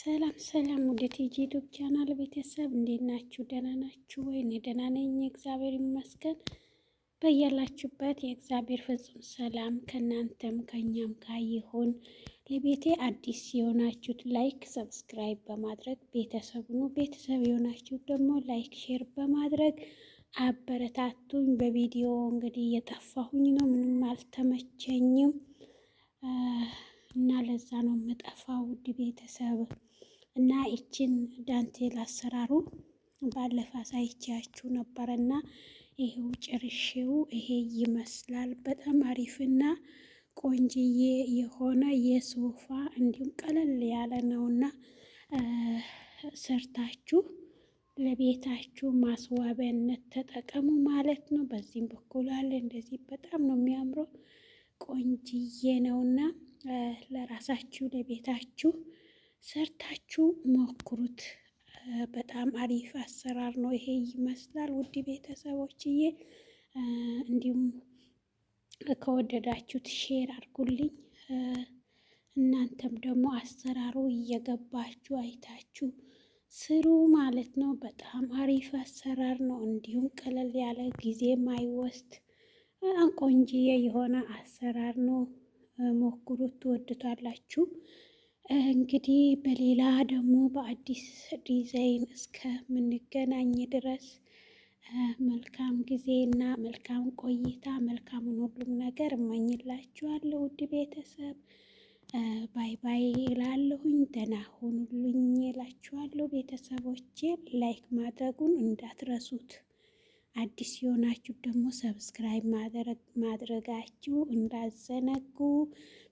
ሰላም ሰላም ወደ ቲጂ ዩቲዩብ ቻናል ቤተሰብ እንዴት ናችሁ? ደህና ናችሁ ወይ? እኔ ደህና ነኝ፣ እግዚአብሔር ይመስገን። በያላችሁበት የእግዚአብሔር ፍጹም ሰላም ከእናንተም ከእኛም ጋር ይሁን። ለቤቴ አዲስ የሆናችሁት ላይክ፣ ሰብስክራይብ በማድረግ ቤተሰብ ሁኑ። ቤተሰብ የሆናችሁት ደግሞ ላይክ፣ ሼር በማድረግ አበረታቱኝ። በቪዲዮ እንግዲህ እየጠፋሁኝ ነው፣ ምንም አልተመቸኝም እና ለዛ ነው የምጠፋው ውድ ቤተሰብ። እና ይችን ዳንቴል አሰራሩ ባለፈ አሳይቻችሁ ነበረና ይሄው ጨርሼው ይሄ ይመስላል። በጣም አሪፍና ቆንጅዬ የሆነ የሶፋ እንዲሁም ቀለል ያለ ነውና ሰርታችሁ ለቤታችሁ ማስዋቢያነት ተጠቀሙ ማለት ነው። በዚህም በኩል አለ እንደዚህ በጣም ነው የሚያምረው። ቆንጅዬ ነውና ለራሳችሁ ለቤታችሁ ሰርታችሁ ሞክሩት። በጣም አሪፍ አሰራር ነው። ይሄ ይመስላል ውድ ቤተሰቦችዬ። እንዲሁም ከወደዳችሁት ሼር አድርጉልኝ። እናንተም ደግሞ አሰራሩ እየገባችሁ አይታችሁ ስሩ ማለት ነው። በጣም አሪፍ አሰራር ነው። እንዲሁም ቀለል ያለ ጊዜ ማይወስድ በጣም ቆንጅዬ የሆነ አሰራር ነው። ሞክሩት፣ ትወዱታላችሁ። እንግዲህ በሌላ ደግሞ በአዲስ ዲዛይን እስከምንገናኝ ድረስ መልካም ጊዜ እና መልካም ቆይታ፣ መልካሙን ሁሉም ነገር እመኝላችኋለሁ ውድ ቤተሰብ። ባይ ባይ እላለሁኝ። ደህና ሁኑልኝ እላችኋለሁ ቤተሰቦቼ። ላይክ ማድረጉን እንዳትረሱት። አዲስ የሆናችሁ ደግሞ ሰብስክራይብ ማድረጋችሁ እንዳዘነጉ።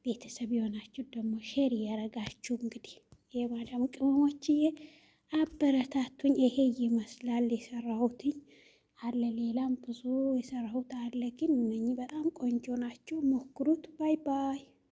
ቤተሰብ የሆናችሁ ደግሞ ሼር እያረጋችሁ እንግዲህ የማዳም ቅመሞችዬ አበረታቱኝ። ይሄ ይመስላል የሰራሁትኝ። አለ ሌላም ብዙ የሰራሁት አለ፣ ግን እነኚህ በጣም ቆንጆ ናቸው። ሞክሩት። ባይ ባይ